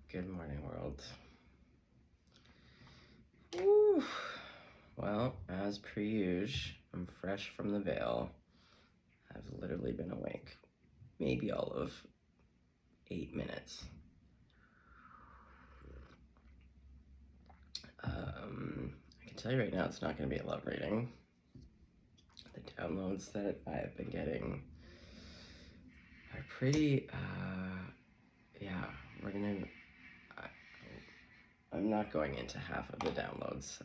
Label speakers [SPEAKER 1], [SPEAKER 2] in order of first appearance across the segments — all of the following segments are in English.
[SPEAKER 1] Good morning, world. Woo. Well, as per usual, I'm fresh from the veil. I've literally been awake maybe all of 8 minutes. I can tell you right now, it's not going to be a love reading. The downloads that I've been getting are pretty, yeah, we're going to, I'm not going into half of the downloads.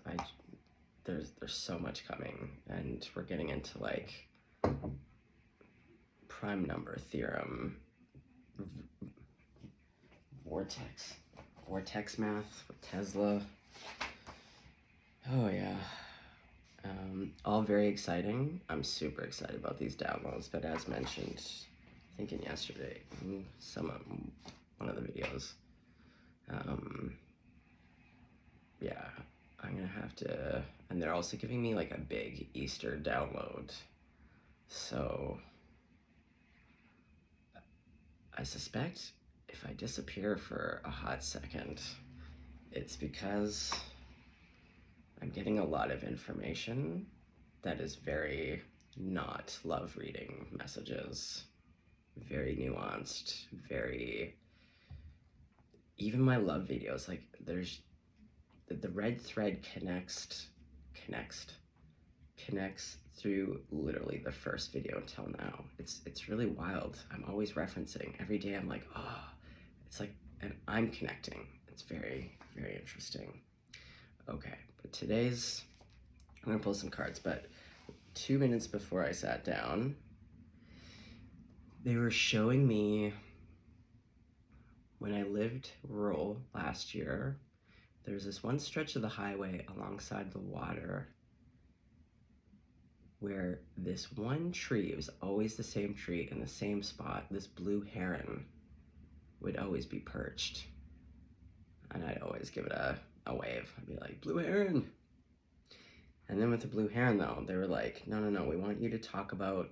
[SPEAKER 1] There's so much coming, and we're getting into like prime number theorem, vortex math with Tesla. Oh yeah. All very exciting. I'm super excited about these downloads, but as mentioned, I think in yesterday, one of the videos, yeah, I'm gonna have to, and they're also giving me like a big Easter download, so I suspect if I disappear for a hot second, it's because I'm getting a lot of information that is very not love reading messages, very nuanced, very, even my love videos, like there's, the red thread connects through literally the first video until now. It's really wild. I'm always referencing every day. I'm like, oh, it's like, and I'm connecting. It's very, very interesting. Okay, but today's, I'm gonna pull some cards, but 2 minutes before I sat down, they were showing me when I lived rural last year, there's this one stretch of the highway alongside the water where this one tree, it was always the same tree in the same spot, this blue heron would always be perched. And I'd always give it a wave. I'd be like, blue heron. And then with the blue heron though, they were like, no, we want you to talk about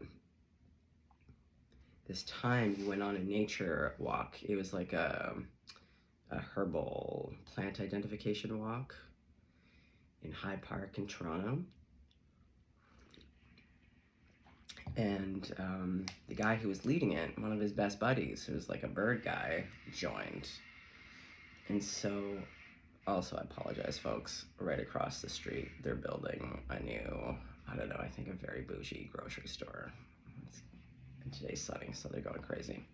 [SPEAKER 1] this time you went on a nature walk. It was like a herbal plant identification walk in Hyde Park in Toronto. And the guy who was leading it, one of his best buddies, who was like a bird guy, joined. And so, also I apologize folks, right across the street, they're building a new, I don't know, I think a very bougie grocery store. And today's sunny, so they're going crazy.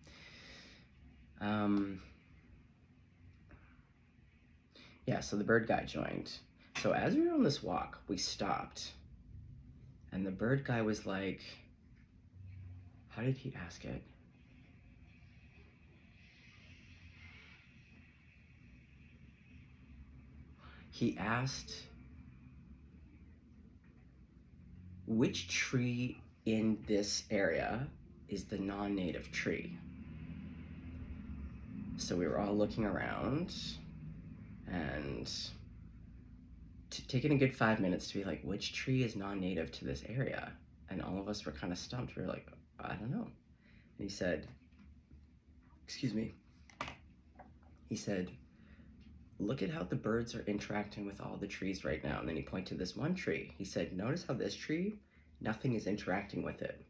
[SPEAKER 1] Yeah, so the bird guy joined. So as we were on this walk, we stopped. And the bird guy was like, how did he ask it? He asked, which tree in this area is the non-native tree? So we were all looking around and taking a good 5 minutes to be like, which tree is non-native to this area? And all of us were kind of stumped. We were like, I don't know. And he said, excuse me. He said, look at how the birds are interacting with all the trees right now. And then he pointed to this one tree. He said, notice how this tree, nothing is interacting with it.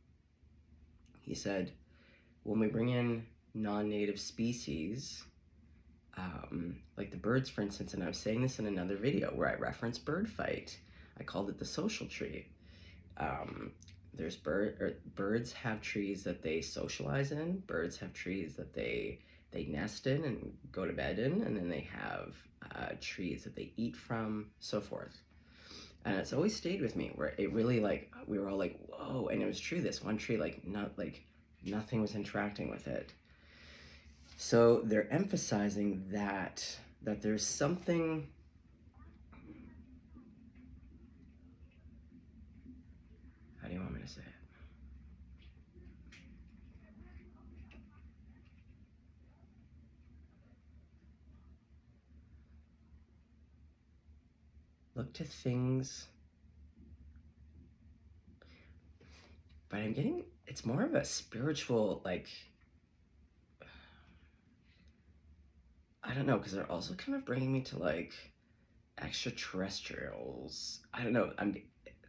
[SPEAKER 1] He said, when we bring in non-native species, like the birds, for instance, and I was saying this in another video where I referenced bird fight. I called it the social tree. Birds have trees that they socialize in. Birds have trees that they nest in and go to bed in, and then they have trees that they eat from, so forth. And it's always stayed with me where it really, like, we were all like, whoa, and it was true. This one tree, like, nothing was interacting with it. So they're emphasizing that there's something, how do you want me to say it? Look to things, but I'm getting, it's more of a spiritual, like, I don't know, because they're also kind of bringing me to like extraterrestrials. I don't know. I'm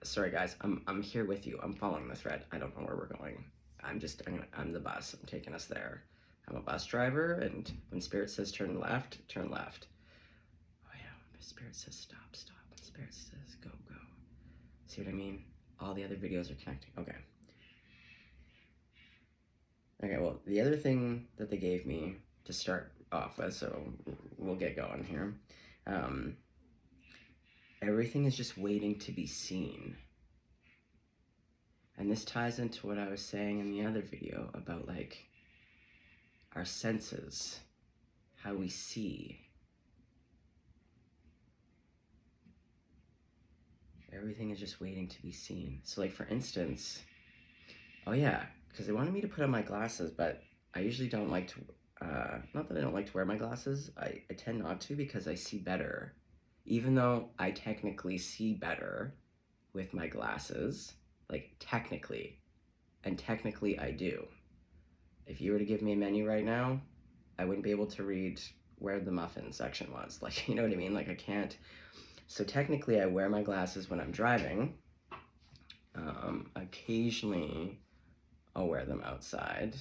[SPEAKER 1] sorry, guys. I'm here with you. I'm following the thread. I don't know where we're going. I'm the bus. I'm taking us there. I'm a bus driver, and when Spirit says turn left, turn left. Oh yeah, when Spirit says stop, stop. When Spirit says go, go. See what I mean? All the other videos are connecting. Okay. Okay, well, the other thing that they gave me to start off with, so we'll get going here. Everything is just waiting to be seen. And this ties into what I was saying in the other video about like our senses, how we see. Everything is just waiting to be seen. So like for instance, oh yeah, because they wanted me to put on my glasses, but I usually don't like to, not that I don't like to wear my glasses, I tend not to because I see better. Even though I technically see better with my glasses, like technically, and technically I do. If you were to give me a menu right now, I wouldn't be able to read where the muffin section was. Like, you know what I mean? Like I can't. So technically I wear my glasses when I'm driving. Occasionally I'll wear them outside.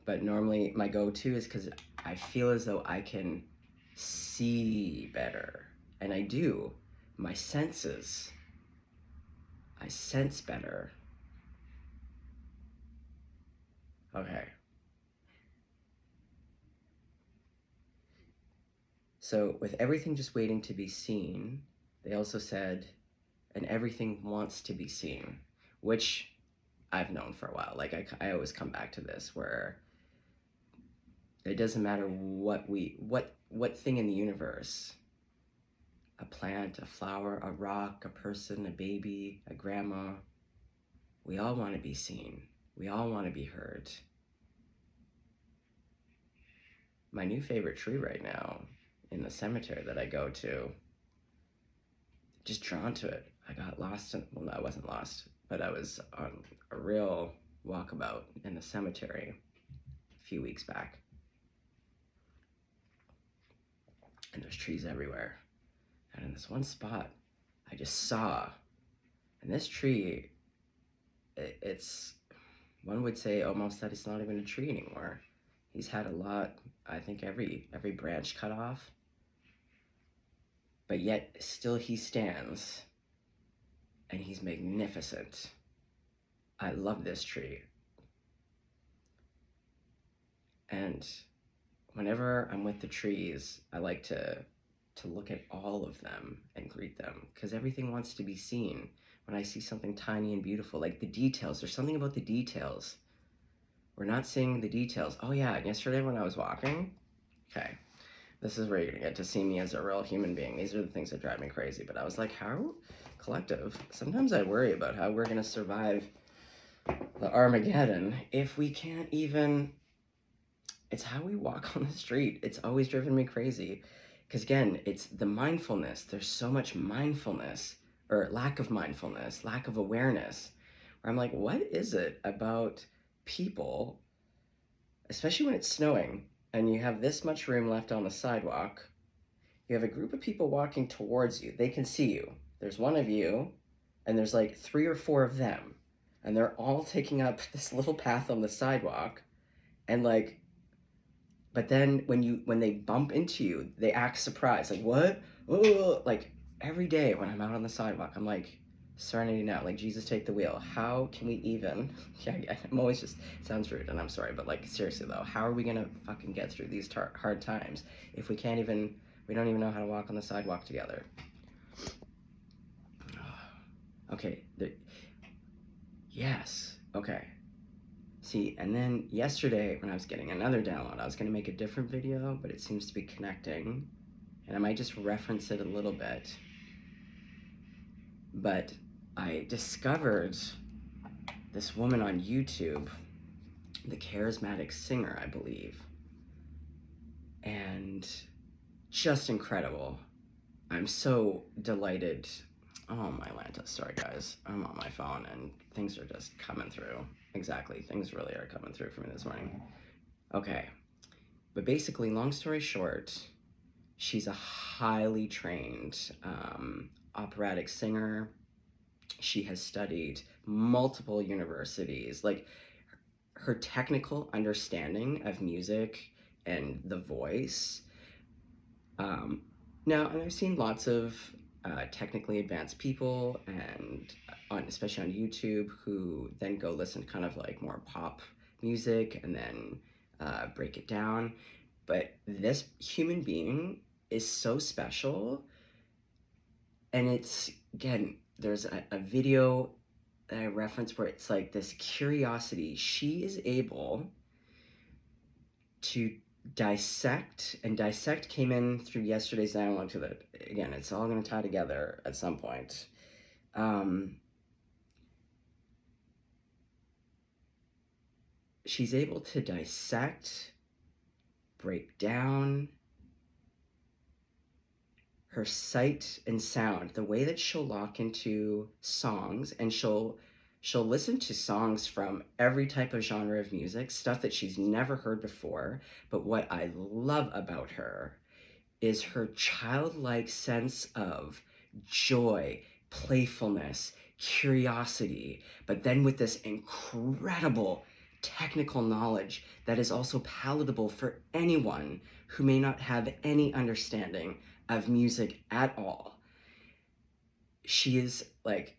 [SPEAKER 1] But normally my go-to is because I feel as though I can see better. And I do. My senses. I sense better. Okay. So with everything just waiting to be seen, they also said, and everything wants to be seen, which I've known for a while. Like I always come back to this where it doesn't matter what thing in the universe, a plant, a flower, a rock, a person, a baby, a grandma, we all want to be seen. We all want to be heard. My new favorite tree right now in the cemetery that I go to, just drawn to it. I got lost in, well, no, I wasn't lost, but I was on a real walkabout in the cemetery a few weeks back. And there's trees everywhere. And in this one spot, I just saw, and this tree, it's, one would say almost that it's not even a tree anymore. He's had a lot, I think every branch cut off, but yet still he stands, and he's magnificent. I love this tree. And whenever I'm with the trees, I like to look at all of them and greet them, because everything wants to be seen. When I see something tiny and beautiful, like the details, there's something about the details. We're not seeing the details. Oh yeah, yesterday when I was walking, okay, this is where you're gonna get to see me as a real human being. These are the things that drive me crazy, but I was like, how collective? Sometimes I worry about how we're gonna survive the Armageddon if we can't even, it's how we walk on the street. It's always driven me crazy. Because again, it's the mindfulness. There's so much mindfulness, or lack of mindfulness, lack of awareness, where I'm like, what is it about people, especially when it's snowing, and you have this much room left on the sidewalk, you have a group of people walking towards you. They can see you. There's one of you, and there's like 3 or 4 of them, and they're all taking up this little path on the sidewalk, and like, but then when they bump into you, they act surprised. Like, what? Oh, like every day when I'm out on the sidewalk, I'm like, serenity now. Like, Jesus, take the wheel. How can we even? Yeah, I'm always just, it sounds rude, and I'm sorry, but like seriously though, how are we gonna fucking get through these hard times if we can't even, we don't even know how to walk on the sidewalk together? Okay. Yes. Okay. See, and then yesterday when I was getting another download, I was going to make a different video, but it seems to be connecting, and I might just reference it a little bit. But I discovered this woman on YouTube, the Charismatic Singer, I believe, and just incredible. I'm so delighted. Oh my Lanta, sorry guys, I'm on my phone and things are just coming through. Exactly, things really are coming through for me this morning. Okay, But basically, long story short, she's a highly trained operatic singer. She has studied multiple universities. Like, her technical understanding of music and the voice. Now, and I've seen lots of technically advanced people, and especially on YouTube, who then go listen to kind of like more pop music and then break it down. But this human being is so special. And it's, again, there's a video that I referenced where it's like this curiosity. She is able to dissect, and dissect came in through yesterday's dialogue, to that, again, it's all going to tie together at some point. She's able to dissect, break down her sight and sound, the way that she'll lock into songs, and she'll listen to songs from every type of genre of music, stuff that she's never heard before. But what I love about her is her childlike sense of joy, playfulness, curiosity, but then with this incredible technical knowledge that is also palatable for anyone who may not have any understanding of music at all. She is like,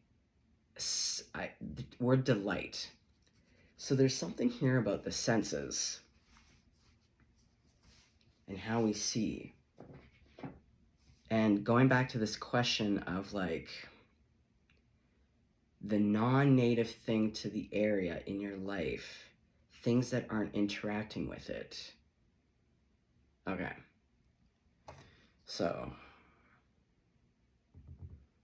[SPEAKER 1] the word delight. So there's something here about the senses and how we see. And going back to this question of like the non-native thing to the area in your life, things that aren't interacting with it. Okay. So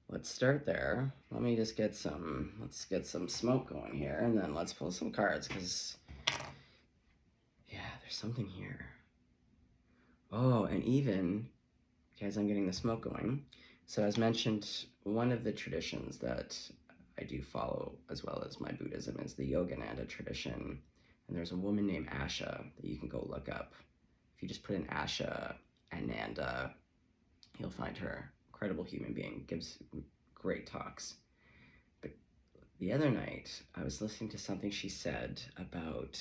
[SPEAKER 1] let's start there. Let me just let's get some smoke going here, and then let's pull some cards, because yeah, there's something here. Oh, and even, as I'm getting the smoke going, so as mentioned, one of the traditions that I do follow, as well as my Buddhism, is the Yogananda tradition. And there's a woman named Asha that you can go look up. If you just put in Asha Ananda, you'll find her. Incredible human being, gives great talks. But the other night, I was listening to something she said about,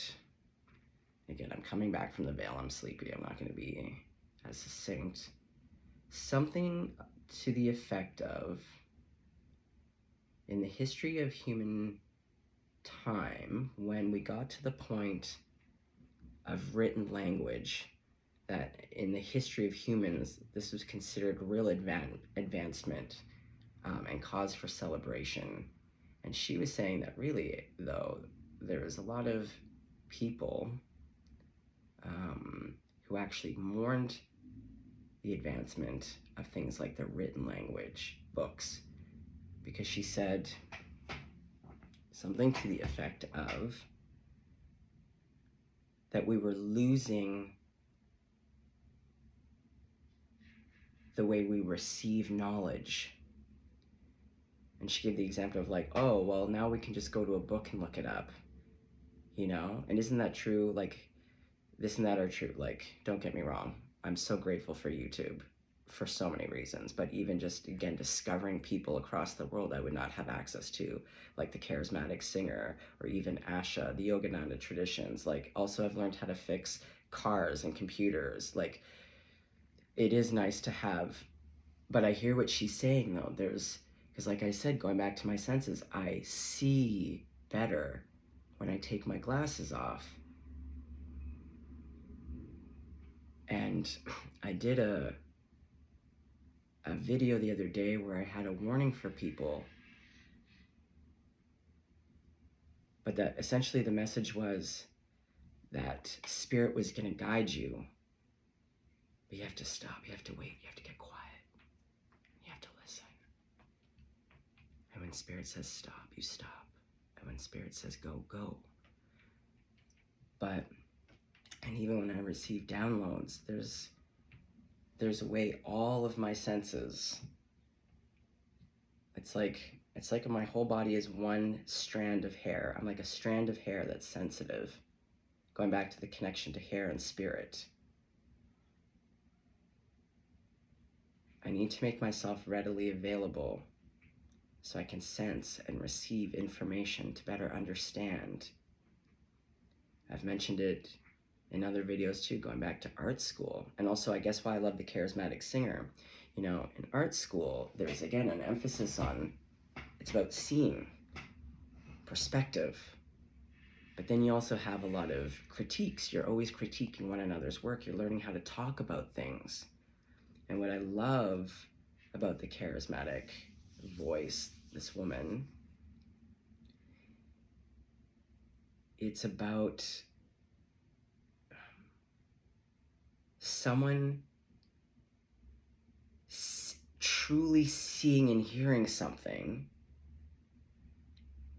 [SPEAKER 1] again, I'm coming back from the veil, I'm sleepy, I'm not going to be as succinct. Something to the effect of, in the history of human time, when we got to the point of written language, that in the history of humans, this was considered real advancement and cause for celebration. And she was saying that really, though, there was a lot of people who actually mourned the advancement of things like the written language, books, because she said something to the effect of that we were losing the way we receive knowledge. And she gave the example of like, oh, well, now we can just go to a book and look it up, you know? And isn't that true? Like, this and that are true. Like, don't get me wrong, I'm so grateful for YouTube for so many reasons, but even just, again, discovering people across the world I would not have access to, like the charismatic singer, or even Asha, the Yogananda traditions. Like, also I've learned how to fix cars and computers. Like, it is nice to have, but I hear what she's saying though. Because like I said, going back to my senses, I see better when I take my glasses off. And I did a video the other day where I had a warning for people, but that essentially the message was that spirit was going to guide you, but you have to stop, you have to wait, you have to get quiet, you have to listen. And when spirit says stop, you stop. And when spirit says go, go. But, and even when I receive downloads, there's a way all of my senses, it's like my whole body is one strand of hair. I'm like a strand of hair that's sensitive. Going back to the connection to hair and spirit. I need to make myself readily available so I can sense and receive information to better understand. I've mentioned it in other videos too, going back to art school. And also, I guess why I love the charismatic singer. You know, in art school, there's again an emphasis on, it's about seeing, perspective. But then you also have a lot of critiques. You're always critiquing one another's work. You're learning how to talk about things. And what I love about the charismatic voice, this woman, it's about someone truly seeing and hearing something,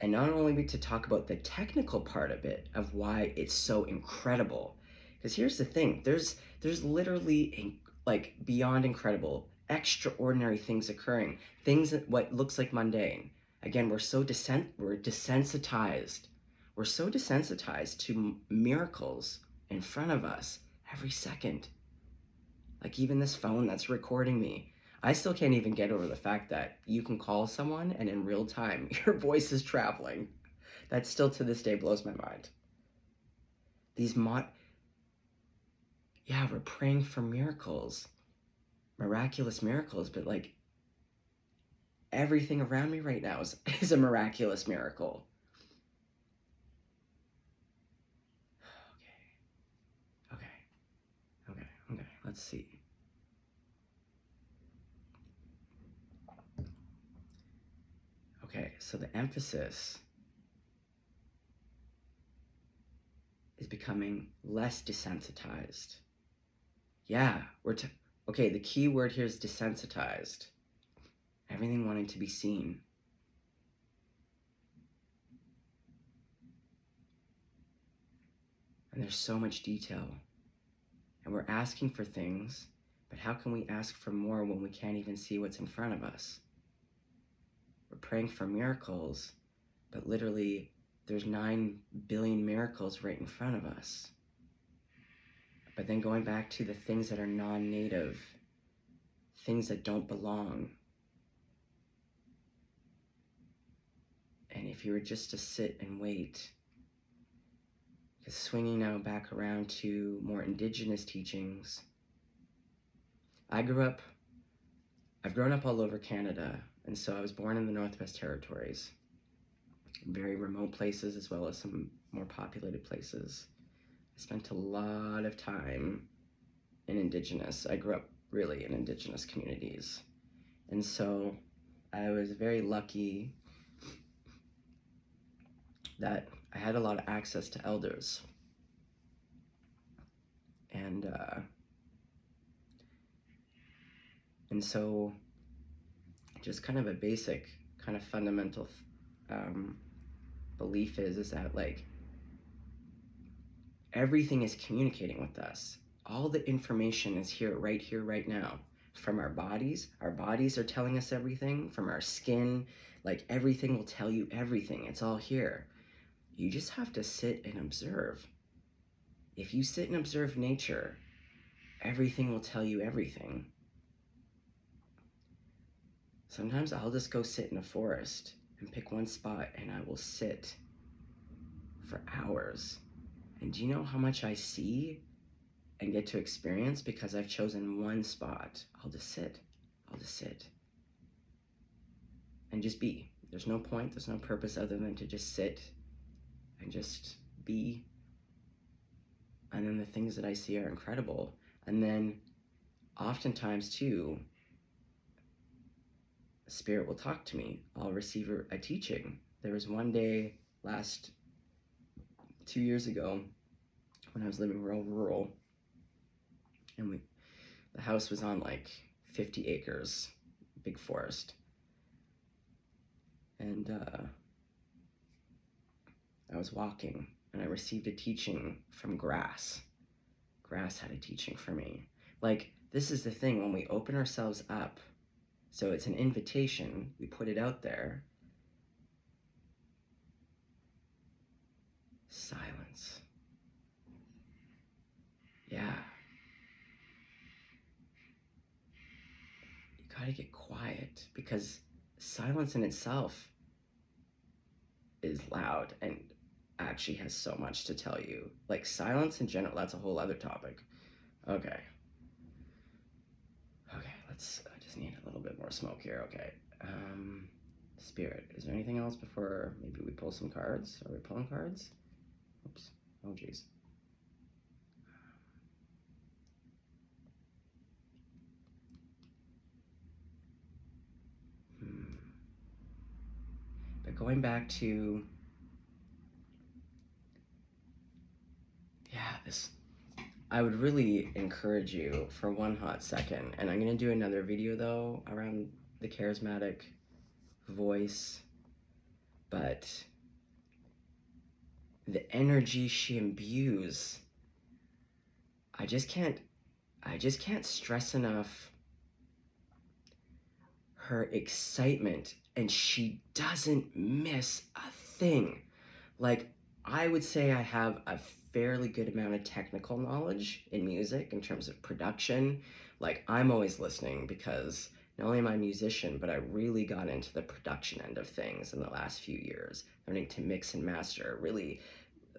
[SPEAKER 1] and not only to talk about the technical part of it, of why it's so incredible. Because here's the thing, there's literally like beyond incredible, extraordinary things occurring, things that what looks like mundane. Again, we're desensitized. We're so desensitized to miracles in front of us every second. Like even this phone that's recording me. I still can't even get over the fact that you can call someone and in real time, your voice is traveling. That still to this day blows my mind. Yeah, we're praying for miracles, miraculous miracles, but like everything around me right now is a miraculous miracle. Okay, let's see. Okay, so the emphasis is becoming less desensitized. Yeah, okay, the key word here is desensitized. Everything wanting to be seen. And there's so much detail. And we're asking for things, but how can we ask for more when we can't even see what's in front of us? We're praying for miracles, but literally there's 9 billion miracles right in front of us. But then going back to the things that are non-native, things that don't belong. And if you were just to sit and wait, because swinging now back around to more indigenous teachings, I've grown up all over Canada, and so I was born in the Northwest Territories, very remote places as well as some more populated places. I spent a lot of time in indigenous. I grew up really in indigenous communities, and so I was very lucky that I had a lot of access to elders. And so just kind of a basic, kind of fundamental belief is that like everything is communicating with us. All the information is here, right now. From our bodies are telling us everything. From our skin, like everything will tell you everything. It's all here. You just have to sit and observe. If you sit and observe nature, everything will tell you everything. Sometimes I'll just go sit in a forest and pick one spot and I will sit for hours. And do you know how much I see and get to experience because I've chosen one spot? I'll just sit. And just be. There's no point, there's no purpose other than to just sit and just be. And then the things that I see are incredible. And then oftentimes too, Spirit will talk to me. I'll receive a teaching. There was one day 2 years ago when I was living real rural, and the house was on like 50 acres, big forest. And I was walking and I received a teaching from grass. Grass had a teaching for me. Like, this is the thing, when we open ourselves up, so it's an invitation, we put it out there. Silence. Yeah. You to get quiet, because silence in itself is loud and actually has so much to tell you. Like silence in general, that's a whole other topic. Okay. Okay, I just need a little bit more smoke here. Okay. Spirit, is there anything else before maybe we pull some cards? Are we pulling cards? Oops. Oh, geez. But going back to, I would really encourage you for one hot second, and I'm going to do another video though around the charismatic voice, but the energy she imbues, I just can't stress enough her excitement, and she doesn't miss a thing. Like, I would say I have a fairly good amount of technical knowledge in music in terms of production. Like, I'm always listening because not only am I a musician, but I really got into the production end of things in the last few years, learning to mix and master, really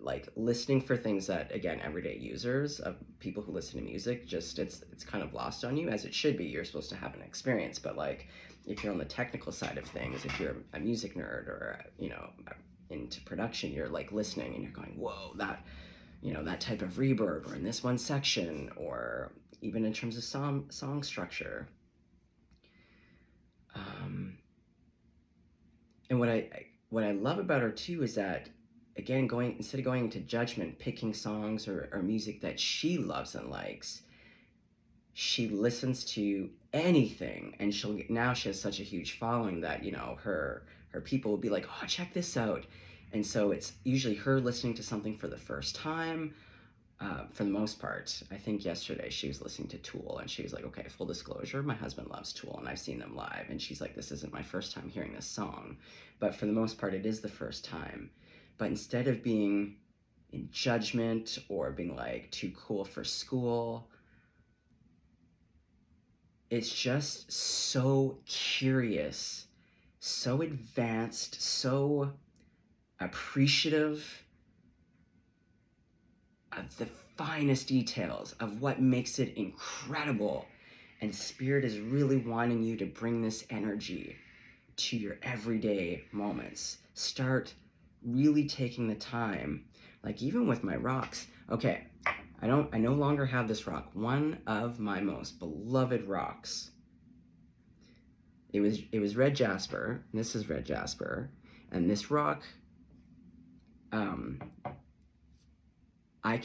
[SPEAKER 1] like listening for things that, again, everyday users, of people who listen to music, just it's kind of lost on you, as it should be. You're supposed to have an experience, but like if you're on the technical side of things, if you're a music nerd or into production, you're like listening and you're going, whoa, that that type of reverb, or in this one section, or even in terms of song structure. And what I love about her too is that, again, instead of going into judgment, picking songs or music that she loves and likes, she listens to anything, and now she has such a huge following that her people will be like, oh, check this out. And so it's usually her listening to something for the first time. For the most part, I think yesterday she was listening to Tool, and she was like, okay, full disclosure, my husband loves Tool and I've seen them live, and she's like, this isn't my first time hearing this song, but for the most part it is the first time. But instead of being in judgment or being like too cool for school, it's just so curious, so advanced, so appreciative of the finest details of what makes it incredible. And Spirit is really wanting you to bring this energy to your everyday moments. Start really taking the time, like even with my rocks. Okay, I no longer have this rock. One of my most beloved rocks. It was red jasper, and this is red jasper, and this rock, I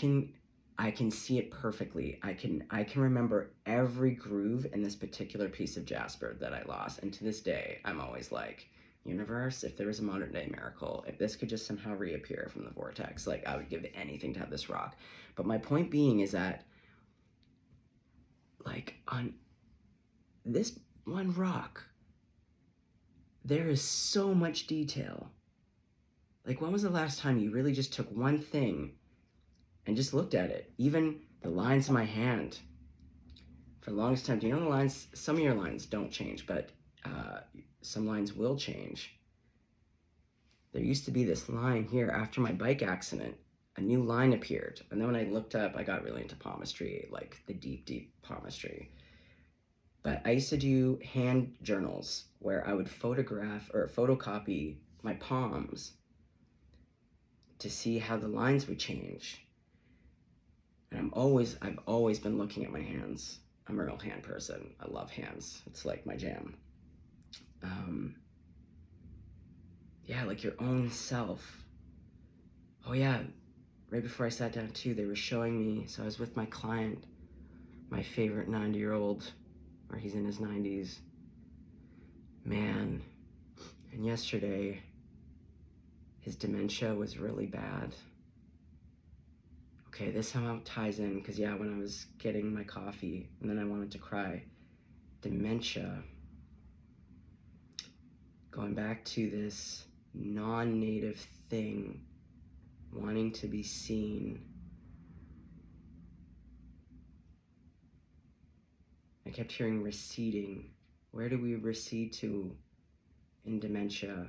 [SPEAKER 1] can see it perfectly. I can remember every groove in this particular piece of jasper that I lost, and to this day, I'm always like, universe, if there was a modern day miracle, if this could just somehow reappear from the vortex, like I would give anything to have this rock. But my point being is that, like, on this one rock, there is so much detail. Like, when was the last time you really just took one thing and just looked at it? Even the lines in my hand. For the longest time, do you know the lines? Some of your lines don't change, but some lines will change. There used to be this line here after my bike accident. A new line appeared. And then when I looked up, I got really into palmistry, like the deep, deep palmistry. But I used to do hand journals where I would photograph or photocopy my palms to see how the lines would change. And I've always been looking at my hands. I'm a real hand person. I love hands. It's like my jam. Yeah, like your own self. Oh yeah, right before I sat down too, they were showing me, so I was with my client, my favorite 90-year-old, or he's in his 90s. Man, and yesterday, his dementia was really bad. Okay, this somehow ties in, because yeah, when I was getting my coffee, and then I wanted to cry, dementia, going back to this non-native thing, wanting to be seen. I kept hearing receding, where do we recede to in dementia?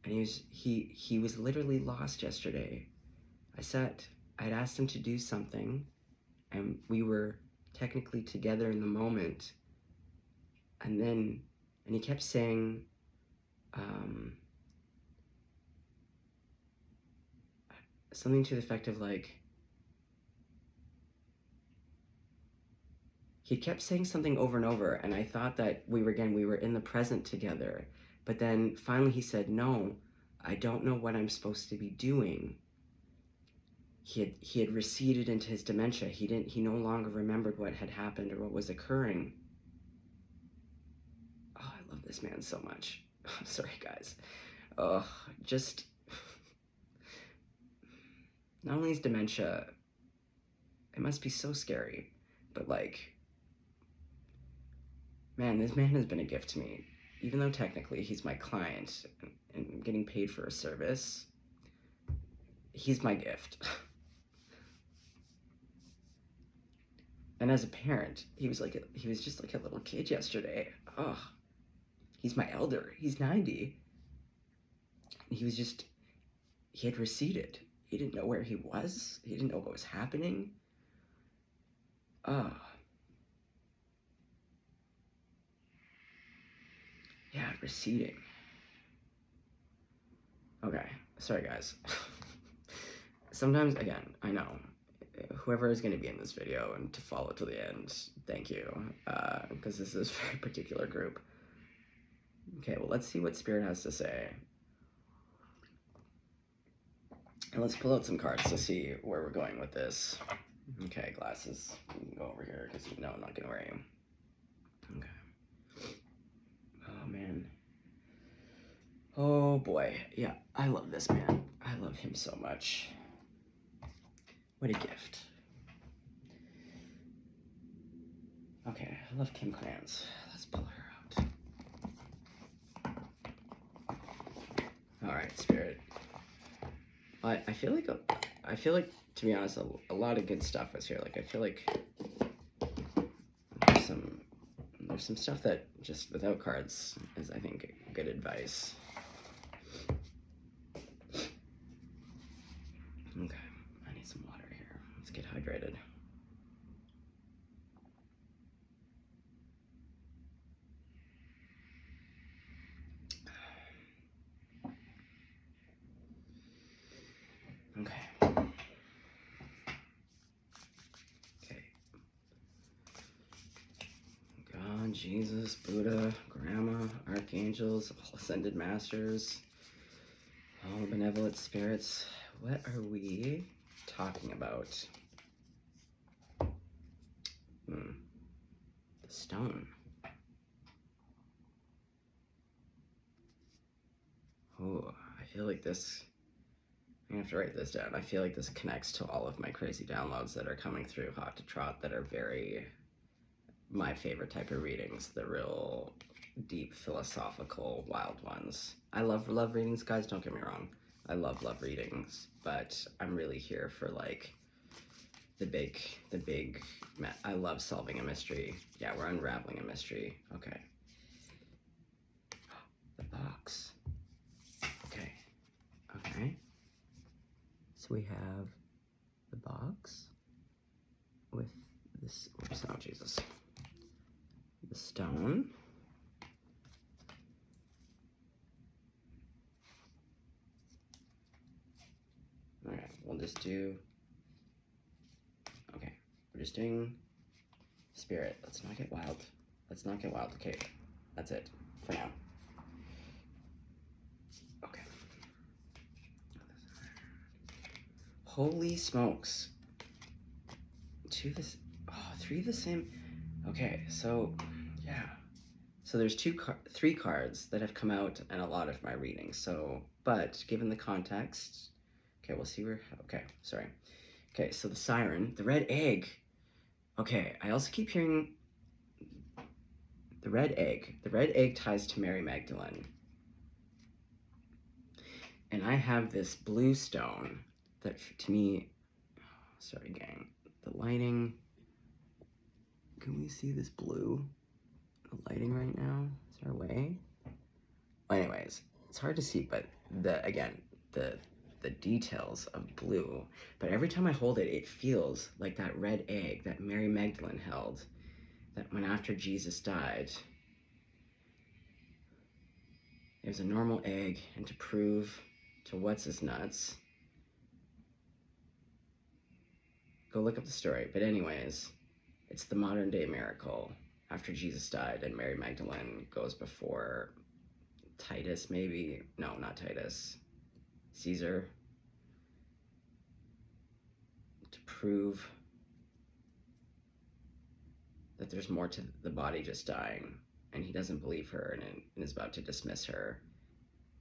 [SPEAKER 1] And he was literally lost yesterday. I'd asked him to do something, and we were technically together in the moment. And he kept saying, something to the effect of like, he kept saying something over and over, and I thought that we were in the present together. But then finally he said, no, I don't know what I'm supposed to be doing. He had receded into his dementia. He no longer remembered what had happened or what was occurring. Oh, I love this man so much. Sorry, guys. Oh, just, not only is dementia, it must be so scary, but like, man, this man has been a gift to me. Even though technically he's my client and getting paid for a service, he's my gift. And as a parent, he was just like a little kid yesterday. Oh, he's my elder. He's 90. He had receded. He didn't know where he was. He didn't know what was happening. Oh. Yeah, receding. Okay, sorry guys. Sometimes, again, I know, whoever is going to be in this video and to follow to the end, thank you, because this is a very particular group. Okay, well, let's see what Spirit has to say. And let's pull out some cards to see where we're going with this. Okay, glasses, you can go over here, because you know I'm not going to wear you. Okay. Oh, man. Oh, boy. Yeah, I love this man. I love him so much. What a gift. Okay, I love Kim Krans. Let's pull her out. All right, Spirit. I feel like, to be honest, a lot of good stuff was here. Like, I feel like there's some stuff that just without cards is, I think, good advice. Okay, I need some water here. Let's get hydrated. Okay. God, Jesus, Buddha, Grandma, archangels, all ascended masters, all benevolent spirits. What are we talking about? The stone. Oh, I feel like this, I'm gonna have to write this down. I feel like this connects to all of my crazy downloads that are coming through Hot to Trot that are very my favorite type of readings, the real deep philosophical wild ones. I love readings, guys, don't get me wrong. I love readings, but I'm really here for like the big, I love solving a mystery. Yeah, we're unraveling a mystery. Okay. The box. Okay. Okay. So we have the box with this, oops, oh Jesus. The stone. All right, we'll just do, okay, we're just doing Spirit. Let's not get wild. Let's not get wild. Okay, that's it for now. Okay. Holy smokes. Three of the same. Okay, so yeah. So there's three cards that have come out in a lot of my readings. So, but given the context, okay, we'll see where, okay, sorry. Okay, so the siren, the red egg. Okay, I also keep hearing the red egg. The red egg ties to Mary Magdalene. And I have this blue stone that to me, sorry gang, the lighting Can we see this blue? The lighting right now? Is there a way? Anyways, it's hard to see, but the details of blue. But every time I hold it, it feels like that red egg that Mary Magdalene held, that when after Jesus died, it was a normal egg, and to prove to what's his nuts, go look up the story. But anyways, it's the modern day miracle after Jesus died and Mary Magdalene goes before Titus, maybe. No, not Titus. Caesar. To prove that there's more to the body just dying. And he doesn't believe her and is about to dismiss her.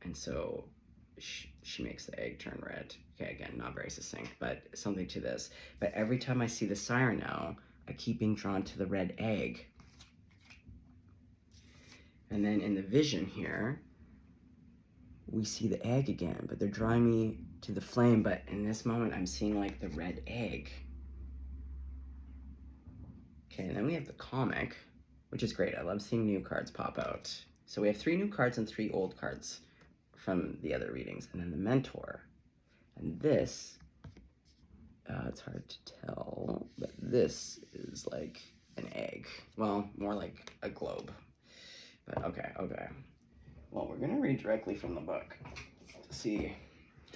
[SPEAKER 1] And so she makes the egg turn red. Okay, again, not very succinct, but something to this. But every time I see the siren now, I keep being drawn to the red egg. And then in the vision here, we see the egg again, but they're drawing me to the flame. But in this moment, I'm seeing like the red egg. Okay, and then we have the comic, which is great. I love seeing new cards pop out. So we have 3 new cards and 3 old cards from the other readings. And then the mentor. And this, it's hard to tell, but this is like an egg. Well, more like a globe. But okay. Well, we're gonna read directly from the book to see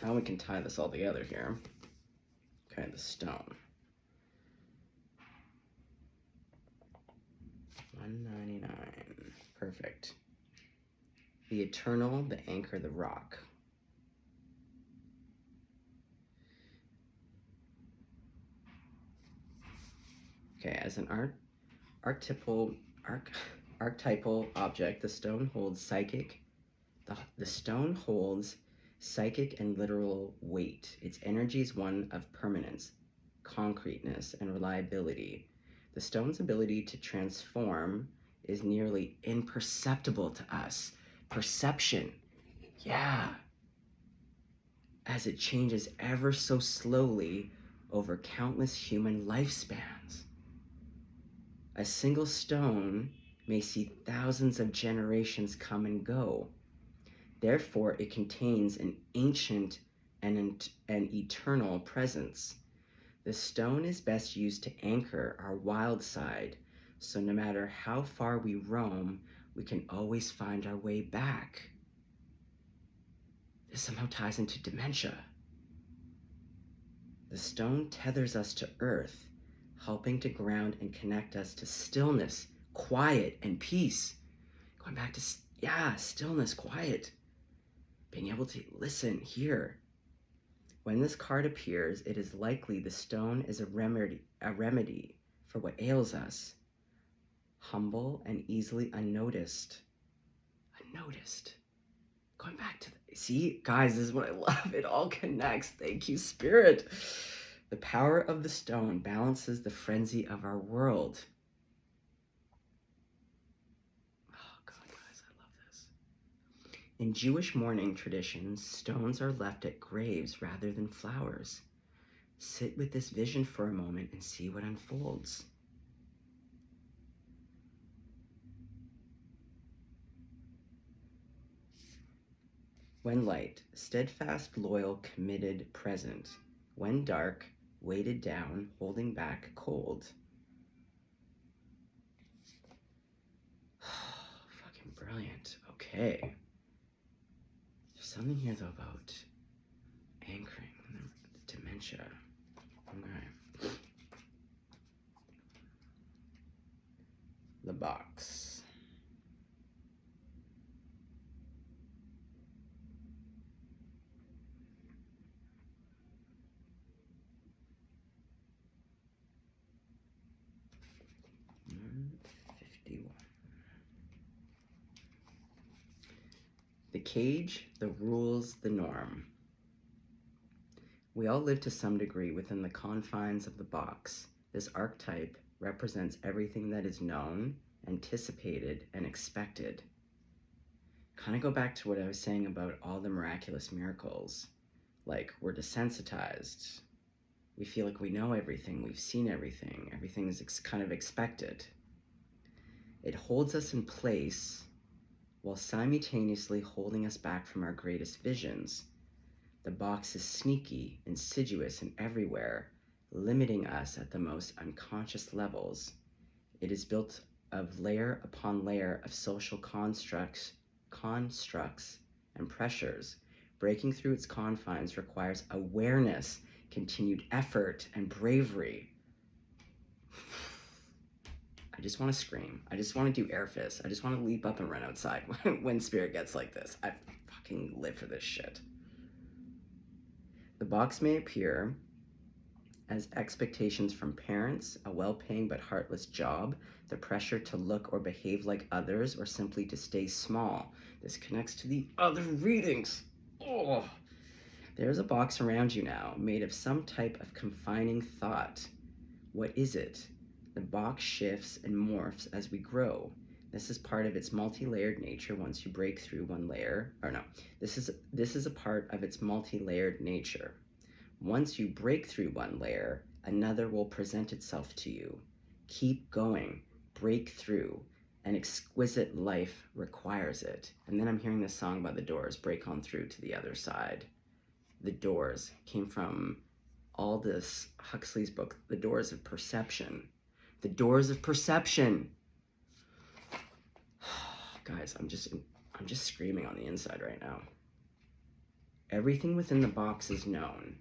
[SPEAKER 1] how we can tie this all together here. Okay, the stone. 199. Perfect. The eternal, the anchor, the rock. Okay, as an archetypal object, the stone holds psychic. The stone holds psychic and literal weight. Its energy is one of permanence, concreteness, and reliability. The stone's ability to transform is nearly imperceptible to us. Perception, yeah. As it changes ever so slowly over countless human lifespans. A single stone may see thousands of generations come and go. Therefore, it contains an ancient and an eternal presence. The stone is best used to anchor our wild side, so no matter how far we roam, we can always find our way back. This somehow ties into dementia. The stone tethers us to earth, helping to ground and connect us to stillness, quiet, and peace. Going back to, stillness, quiet. Being able to listen, hear. When this card appears, it is likely the stone is a remedy for what ails us. Humble and easily unnoticed. Going back to see, guys, this is what I love. It all connects. Thank you, Spirit. The power of the stone balances the frenzy of our world. Oh, God, guys, I love this. In Jewish mourning traditions, stones are left at graves rather than flowers. Sit with this vision for a moment and see what unfolds. When light, steadfast, loyal, committed, present. When dark, weighted down, holding back, cold. Fucking brilliant. Okay. There's something here, though, about anchoring, the dementia. Okay. The box. The cage, the rules, the norm. We all live to some degree within the confines of the box. This archetype represents everything that is known, anticipated, and expected. Kind of go back to what I was saying about all the miraculous miracles. Like, we're desensitized. We feel like we know everything, we've seen everything, everything is kind of expected. It holds us in place while simultaneously holding us back from our greatest visions. The box is sneaky, insidious, and everywhere, limiting us at the most unconscious levels. It is built of layer upon layer of social constructs, and pressures. Breaking through its confines requires awareness, continued effort, and bravery. I just want to scream. I just want to do air fists. I just want to leap up and run outside when spirit gets like this. I fucking live for this shit. The box may appear as expectations from parents, a well-paying but heartless job, the pressure to look or behave like others, or simply to stay small. This connects to the other readings. Oh. There's a box around you now, made of some type of confining thought. What is it? The box shifts and morphs as we grow. This is part of its multi-layered nature once you break through one layer. This is a part of its multi-layered nature. Once you break through one layer, another will present itself to you. Keep going, break through. An exquisite life requires it. And then I'm hearing this song by The Doors, Break On Through to the Other Side. The Doors came from Aldous Huxley's book, The Doors of Perception. The Doors of Perception. Guys, I'm just screaming on the inside right now. Everything within the box is known.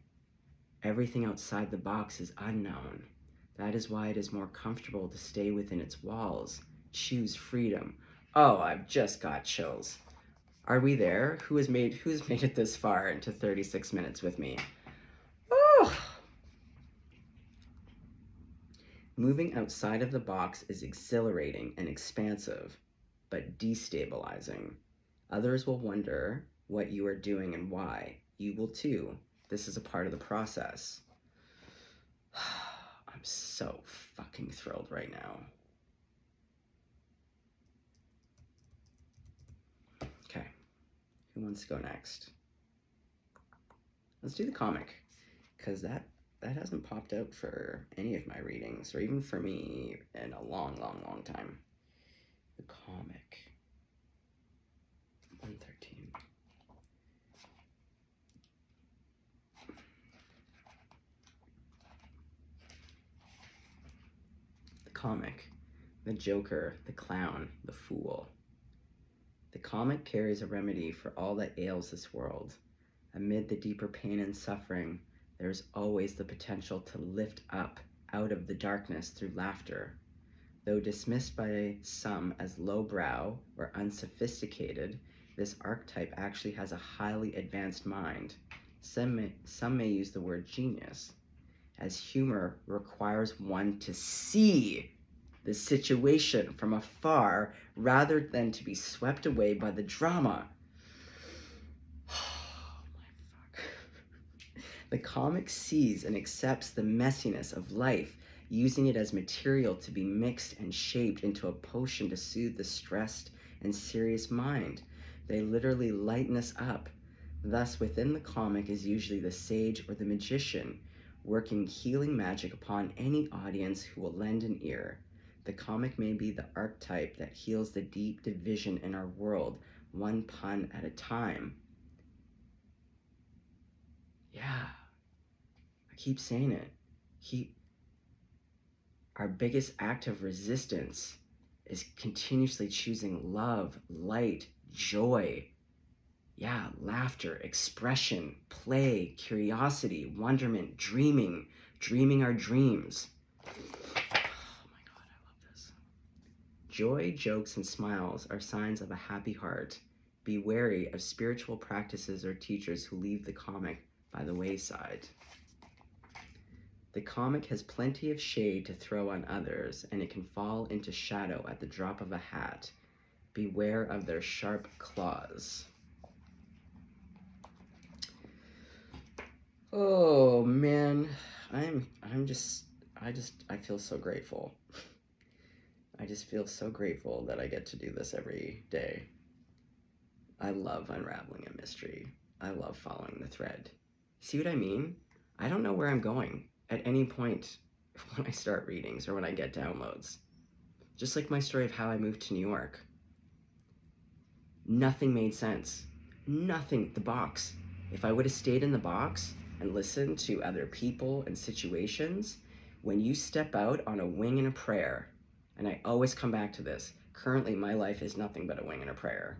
[SPEAKER 1] Everything outside the box is unknown. That is why it is more comfortable to stay within its walls. Choose freedom. Oh, I've just got chills. Are we there? Who's made it this far into 36 minutes with me? Oh. Moving outside of the box is exhilarating and expansive, but destabilizing. Others will wonder what you are doing and why. You will too. This is a part of the process. I'm so fucking thrilled right now. Okay, who wants to go next? Let's do the comic, because that hasn't popped out for any of my readings, or even for me in a long, long, long time. The comic. 113. The comic. The Joker, the clown, the fool. The comic carries a remedy for all that ails this world. Amid the deeper pain and suffering, there is always the potential to lift up out of the darkness through laughter. Though dismissed by some as lowbrow or unsophisticated, this archetype actually has a highly advanced mind. Some may use the word genius, as humor requires one to see the situation from afar rather than to be swept away by the drama. The comic sees and accepts the messiness of life, using it as material to be mixed and shaped into a potion to soothe the stressed and serious mind. They literally lighten us up. Thus, within the comic is usually the sage or the magician, working healing magic upon any audience who will lend an ear. The comic may be the archetype that heals the deep division in our world, one pun at a time. Yeah, I keep saying it. Our biggest act of resistance is continuously choosing love, light, joy. Yeah, laughter, expression, play, curiosity, wonderment, dreaming our dreams. Oh my God, I love this. Joy, jokes, and smiles are signs of a happy heart. Be wary of spiritual practices or teachers who leave the comic by the wayside. The comic has plenty of shade to throw on others, and it can fall into shadow at the drop of a hat. Beware of their sharp claws. Oh man, I feel so grateful. I just feel so grateful that I get to do this every day. I love unraveling a mystery. I love following the thread. See what I mean? I don't know where I'm going. at any point when I start readings or when I get downloads. Just like my story of how I moved to New York. Nothing made sense. Nothing. The box. If I would have stayed in the box and listened to other people and situations, when you step out on a wing and a prayer, and I always come back to this, currently my life is nothing but a wing and a prayer.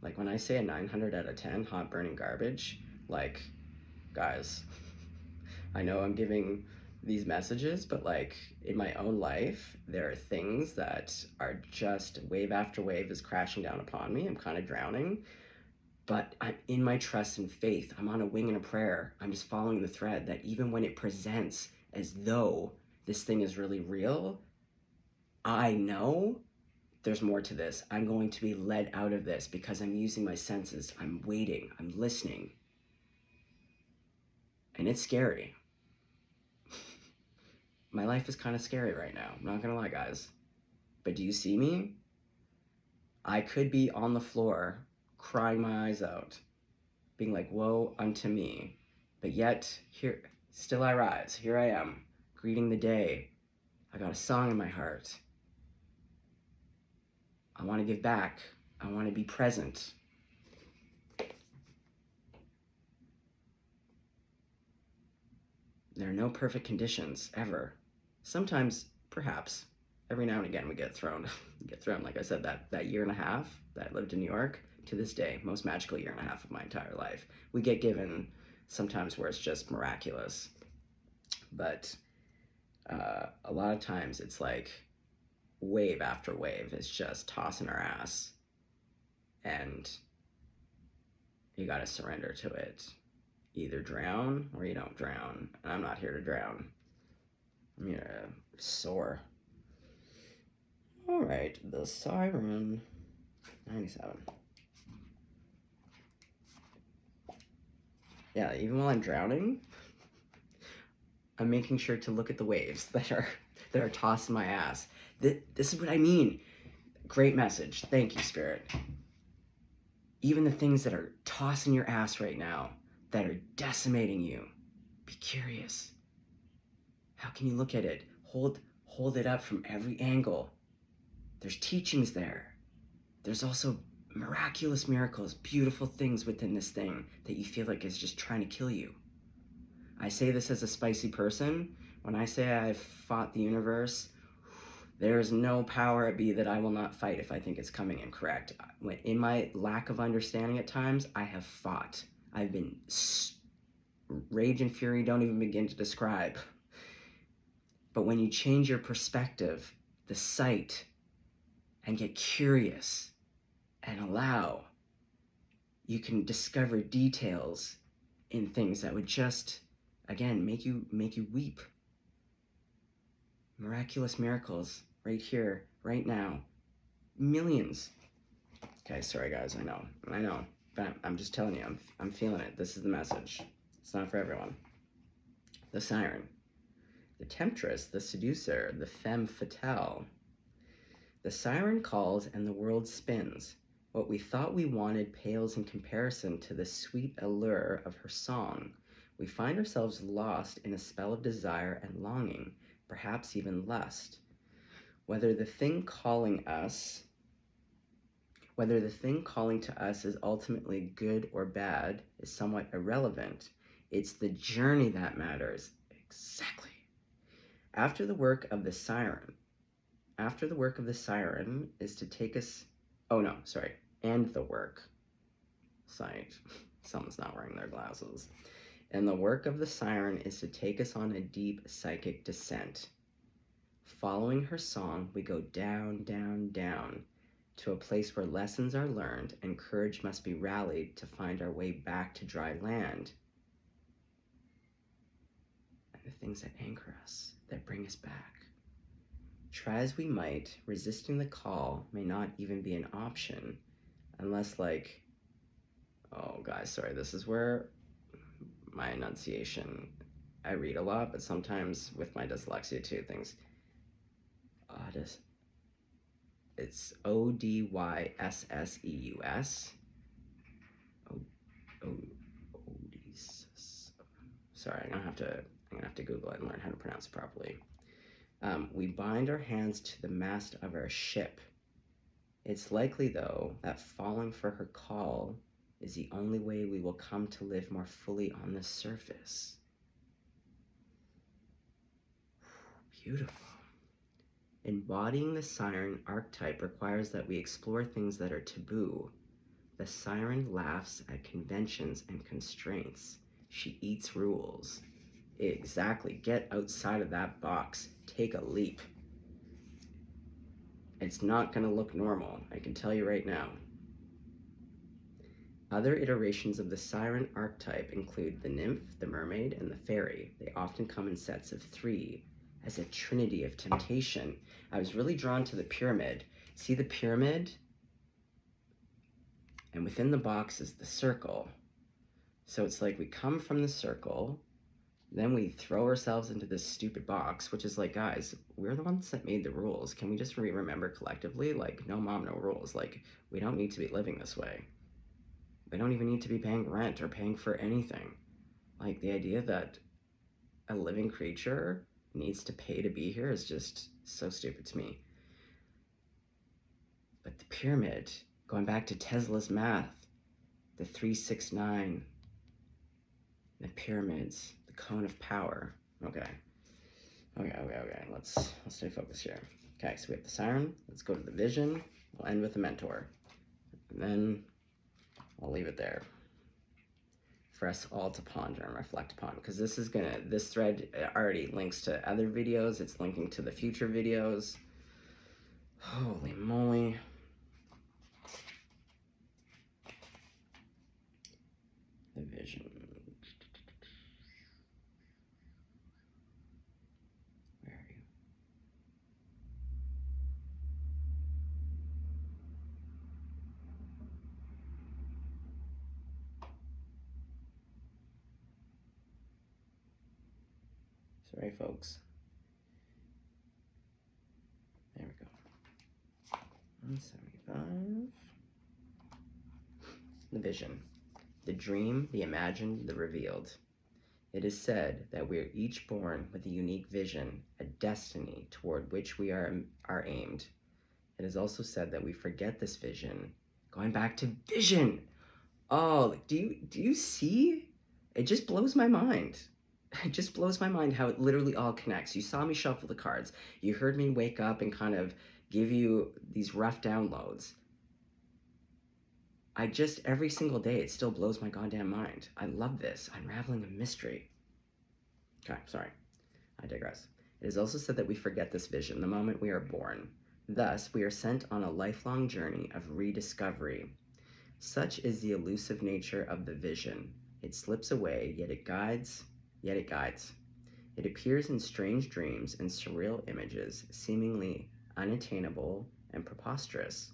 [SPEAKER 1] Like when I say a 900 out of 10, hot burning garbage, like, guys, I know I'm giving these messages, but like in my own life, there are things that are just wave after wave is crashing down upon me. I'm kind of drowning, but I'm in my trust and faith. I'm on a wing and a prayer. I'm just following the thread that even when it presents as though this thing is really real, I know there's more to this. I'm going to be led out of this because I'm using my senses. I'm waiting. I'm listening. And it's scary. My life is kind of scary right now. I'm not gonna lie, guys. But do you see me? I could be on the floor, crying my eyes out, being like, woe unto me. But yet, here, still I rise. Here I am, greeting the day. I got a song in my heart. I want to give back. I want to be present. There are no perfect conditions, ever. Sometimes, perhaps, every now and again we get thrown. Like I said, that year and a half that I lived in New York, to this day, most magical year and a half of my entire life. We get given sometimes where it's just miraculous. But a lot of times it's like wave after wave is just tossing our ass. And you gotta surrender to it. Either drown or you don't drown. And I'm not here to drown. I'm here to soar. All right, the siren. 97. Yeah, even while I'm drowning, I'm making sure to look at the waves that are tossing my ass. This is what I mean. Great message. Thank you, Spirit. Even the things that are tossing your ass right now, that are decimating you, be curious. How can you look at it? Hold it up from every angle. There's teachings there. There's also miraculous miracles, beautiful things within this thing that you feel like is just trying to kill you. I say this as a spicy person. When I say I've fought the universe, there is no power at be that I will not fight if I think it's coming in correct. In my lack of understanding at times, I have fought. I've been rage and fury don't even begin to describe. But when you change your perspective, the sight, and get curious and allow, you can discover details in things that would just, again, make you weep. Miraculous miracles right here, right now. Millions. Okay, sorry guys, I know. But I'm just telling you, I'm feeling it. This is the message. It's not for everyone. The siren. The temptress, the seducer, the femme fatale. The siren calls and the world spins. What we thought we wanted pales in comparison to the sweet allure of her song. We find ourselves lost in a spell of desire and longing, perhaps even lust. Whether the thing calling to us is ultimately good or bad is somewhat irrelevant. It's the journey that matters. Exactly. After the work of the siren is to take us, and the work. Sight. Someone's not wearing their glasses. And the work of the siren is to take us on a deep psychic descent. Following her song, we go down, down, down, to a place where lessons are learned and courage must be rallied to find our way back to dry land. And the things that anchor us, that bring us back. Try as we might, resisting the call may not even be an option, unless oh guys, sorry, this is where my enunciation, I read a lot, but sometimes with my dyslexia too, things, it's Odysseus. Odysseus. Sorry, I'm gonna have to I'm gonna have to Google it and learn how to pronounce it properly. We bind our hands to the mast of our ship. It's likely, though, that falling for her call is the only way we will come to live more fully on the surface. Beautiful. Embodying the siren archetype requires that we explore things that are taboo. The siren laughs at conventions and constraints. She eats rules. Exactly. Get outside of that box. Take a leap. It's not going to look normal, I can tell you right now. Other iterations of the siren archetype include the nymph, the mermaid, and the fairy. They often come in sets of 3 as a trinity of temptation. I was really drawn to the pyramid. See the pyramid? And within the box is the circle. So it's like we come from the circle, then we throw ourselves into this stupid box, which is like, guys, we're the ones that made the rules. Can we just remember collectively? Like, no mom, no rules. Like, we don't need to be living this way. We don't even need to be paying rent or paying for anything. Like, the idea that a living creature needs to pay to be here is just so stupid to me. But the pyramid, going back to Tesla's math, the 369, the pyramids, the cone of power. Okay. Let's stay focused here. Okay, so we have the siren. Let's go to the vision. We'll end with the mentor. And then I'll leave it there for us all to ponder and reflect upon, because this thread already links to other videos. It's linking to the future videos. Holy moly. The vision. Where are you? Sorry, folks. There we go. 175. The vision. The dream, the imagined, the revealed. It is said that we are each born with a unique vision, a destiny toward which we are aimed. It is also said that we forget this vision. Going back to vision. Oh, do you see? It just blows my mind. It just blows my mind how it literally all connects. You saw me shuffle the cards. You heard me wake up and kind of give you these rough downloads. Every single day, it still blows my goddamn mind. I love this, unraveling a mystery. Okay, sorry, I digress. It is also said that we forget this vision the moment we are born. Thus, we are sent on a lifelong journey of rediscovery. Such is the elusive nature of the vision. It slips away, yet it guides. It appears in strange dreams and surreal images, seemingly unattainable and preposterous.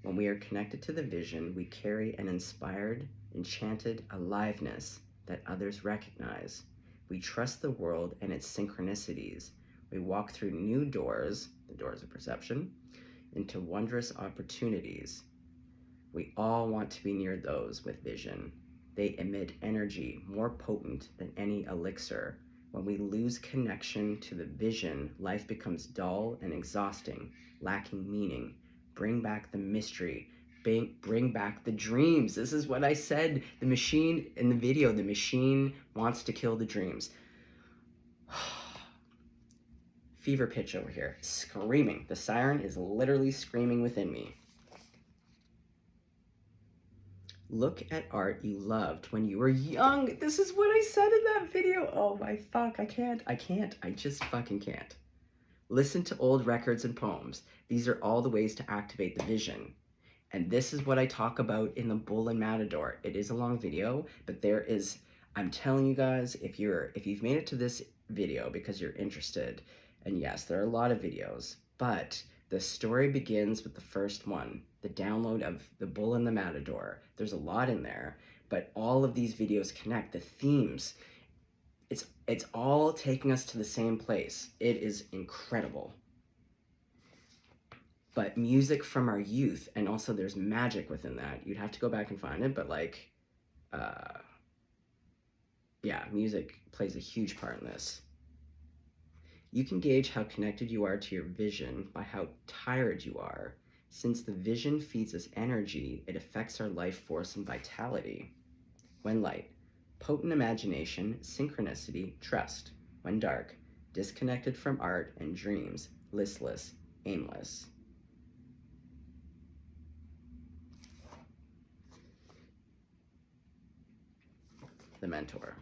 [SPEAKER 1] When we are connected to the vision, we carry an inspired, enchanted aliveness that others recognize. We trust the world and its synchronicities. We walk through new doors, the doors of perception, into wondrous opportunities. We all want to be near those with vision. They emit energy more potent than any elixir. When we lose connection to the vision, life becomes dull and exhausting, lacking meaning. Bring back the mystery. Bring back the dreams. This is what I said. The machine in the video, the machine wants to kill the dreams. Fever pitch over here. Screaming. The siren is literally screaming within me. Look at art you loved when you were young. This is what I said in that video. Oh my fuck. I can't. I just fucking can't. Listen to old records and poems. These are all the ways to activate the vision. And this is what I talk about in the Bull and Matador. It is a long video, but I'm telling you guys, if you've made it to this video because you're interested, and yes, there are a lot of videos, but the story begins with the first one, the download of the Bull and the Matador. There's a lot in there, but all of these videos connect. The themes, it's all taking us to the same place. It is incredible. But music from our youth, and also there's magic within that. You'd have to go back and find it, but like, music plays a huge part in this. You can gauge how connected you are to your vision by how tired you are. Since the vision feeds us energy, it affects our life force and vitality. When light, potent imagination, synchronicity, trust. When dark, disconnected from art and dreams, listless, aimless. The mentor.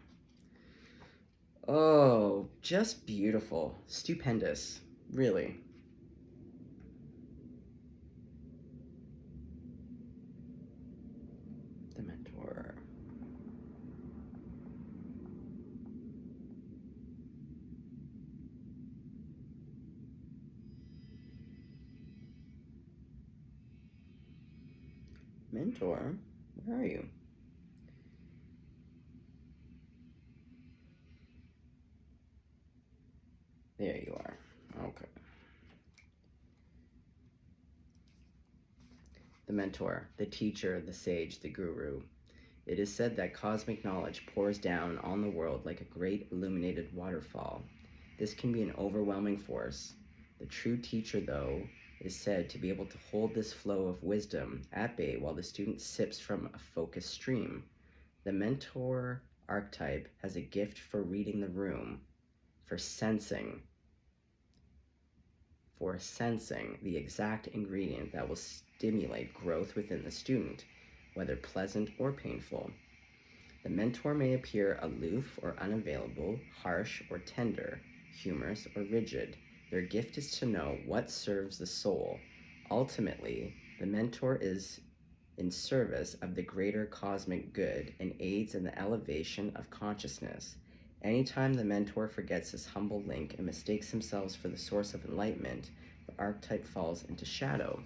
[SPEAKER 1] Oh, just beautiful. Stupendous. Really. The mentor. Mentor? Where are you? There you are. Okay. The mentor, the teacher, the sage, the guru. It is said that cosmic knowledge pours down on the world like a great illuminated waterfall. This can be an overwhelming force. The true teacher, though, is said to be able to hold this flow of wisdom at bay while the student sips from a focused stream. The mentor archetype has a gift for reading the room, for sensing the exact ingredient that will stimulate growth within the student, whether pleasant or painful. The mentor may appear aloof or unavailable, harsh or tender, humorous or rigid. Their gift is to know what serves the soul. Ultimately, the mentor is in service of the greater cosmic good and aids in the elevation of consciousness. Anytime the mentor forgets his humble link and mistakes themselves for the source of enlightenment, the archetype falls into shadow.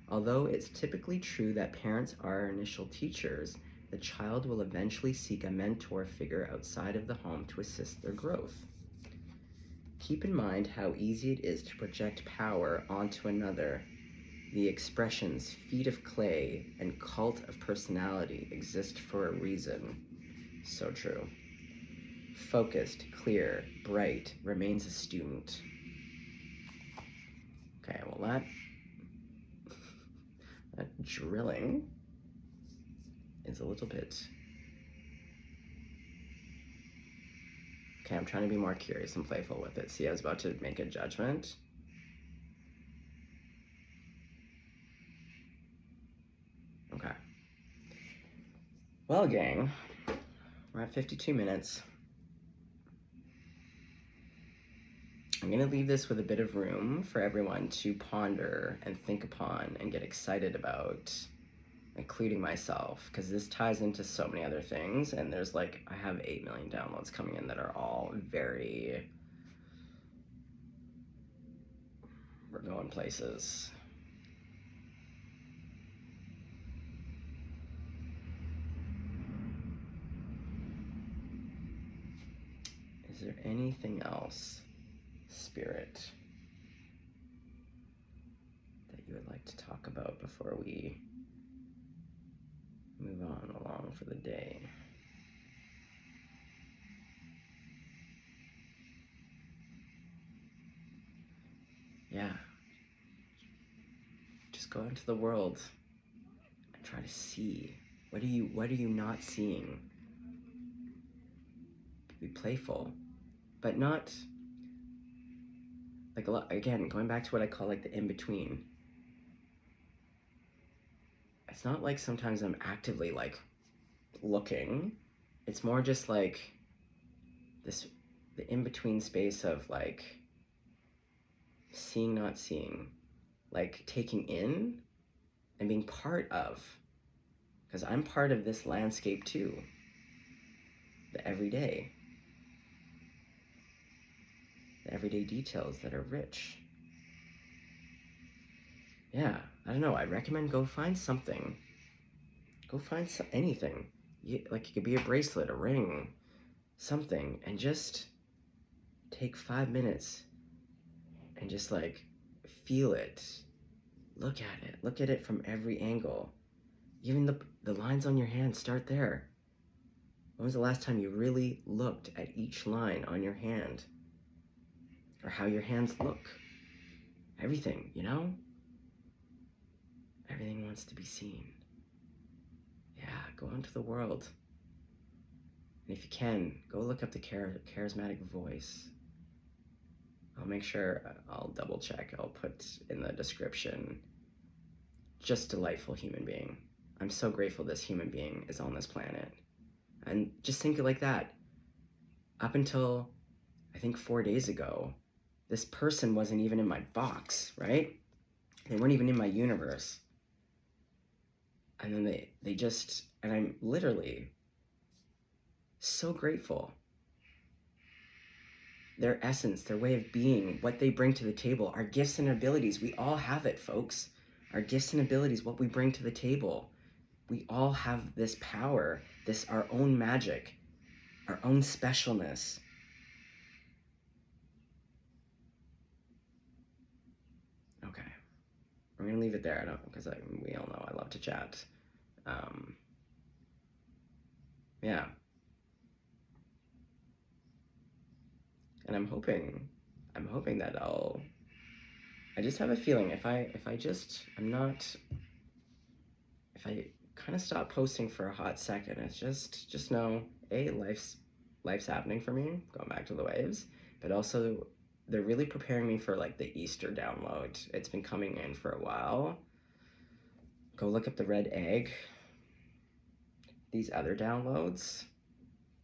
[SPEAKER 1] Although it's typically true that parents are our initial teachers, the child will eventually seek a mentor figure outside of the home to assist their growth. Keep in mind how easy it is to project power onto another. The expressions feet of clay and cult of personality exist for a reason. So true. Focused, clear, bright, remains a student. Okay, well that drilling is a little bit... Okay, I'm trying to be more curious and playful with it. See, I was about to make a judgment. Okay. Well, gang, we're at 52 minutes. I'm going to leave this with a bit of room for everyone to ponder and think upon and get excited about, including myself, because this ties into so many other things, and there's like, I have 8 million downloads coming in that are all very... We're going places. Is there anything else, Spirit, that you would like to talk about before we move on along for the day? Yeah. Just go into the world and try to see. What are you not seeing? Be playful, but not like a lot. Again, going back to what I call like the in-between. It's not like sometimes I'm actively like looking. It's more just like the in-between space of like seeing, not seeing, like taking in and being part of, because I'm part of this landscape too. The everyday details that are rich. Yeah, I don't know. I recommend go find something. Go find anything. Like it could be a bracelet, a ring, something, and just take 5 minutes and just like feel it. Look at it from every angle. Even the lines on your hand, start there. When was the last time you really looked at each line on your hand? Or how your hands look? Everything, you know? Everything wants to be seen. Yeah, go out into the world. And if you can, go look up the Charismatic Voice. I'll make sure, I'll double check, I'll put in the description. Just delightful human being. I'm so grateful this human being is on this planet. And just think it like that. Up until, I think 4 days ago, this person wasn't even in my box, right? They weren't even in my universe. And then they just, and I'm literally so grateful. Their essence, their way of being, what they bring to the table, our gifts and abilities, we all have it, folks. Our gifts and abilities, what we bring to the table. We all have this power, our own magic, our own specialness. Okay, we're gonna leave it there. Because we all know I love to chat. Yeah. And I'm hoping that I just have a feeling if I kind of stop posting for a hot second, it's just know, life's happening for me, going back to the waves, but also they're really preparing me for like the Easter download. It's been coming in for a while. Go look up the red egg, these other downloads,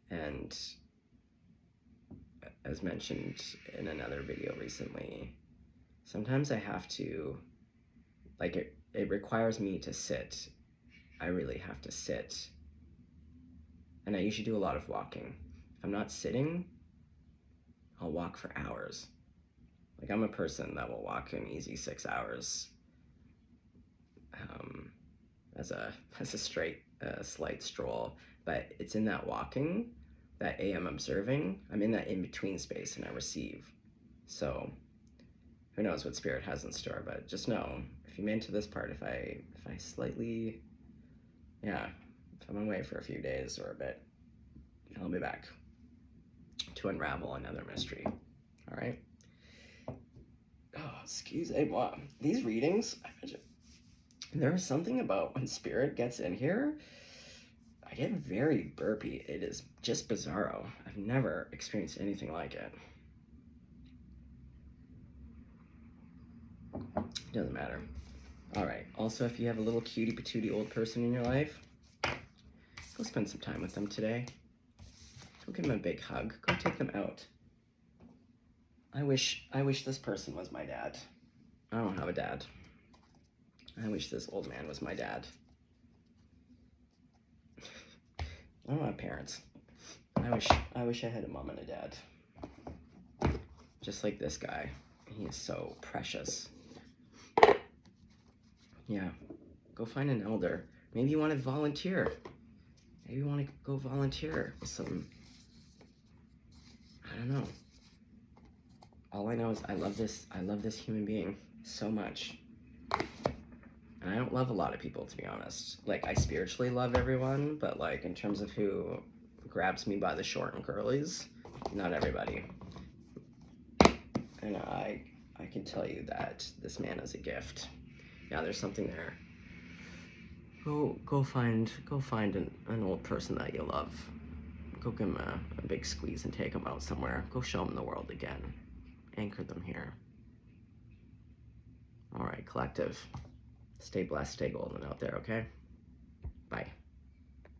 [SPEAKER 1] and as mentioned in another video recently, sometimes I have to, like, it requires me to sit. I really have to sit. And I usually do a lot of walking. If I'm not sitting, I'll walk for hours. Like, I'm a person that will walk an easy 6 hours as a slight stroll. But it's in that walking that I'm observing. I'm in that in-between space and I receive. So who knows what spirit has in store, but just know, if you made it to this part, if I slightly, yeah, if I'm away for a few days or a bit, I'll be back to unravel another mystery. All right. Oh, excuse me. Wow. These readings, there's something about when spirit gets in here, I get very burpy. It is just bizarro. I've never experienced anything like it. Doesn't matter. All right. Also, if you have a little cutie patootie old person in your life, go spend some time with them today. Go give them a big hug. Go take them out. I wish this person was my dad. I don't have a dad. I wish this old man was my dad. I don't have parents. I wish I had a mom and a dad. Just like this guy. He is so precious. Yeah. Go find an elder. Maybe you want to volunteer. Maybe you want to go volunteer with some, I don't know. All I know is I love this human being so much. And I don't love a lot of people, to be honest. Like, I spiritually love everyone, but like in terms of who grabs me by the short and curlies, not everybody. And I can tell you that this man is a gift. Yeah, there's something there. Go find an old person that you love. Go give him a big squeeze and take him out somewhere. Go show him the world again. Anchor them here. All right, collective. Stay blessed, stay golden out there, okay?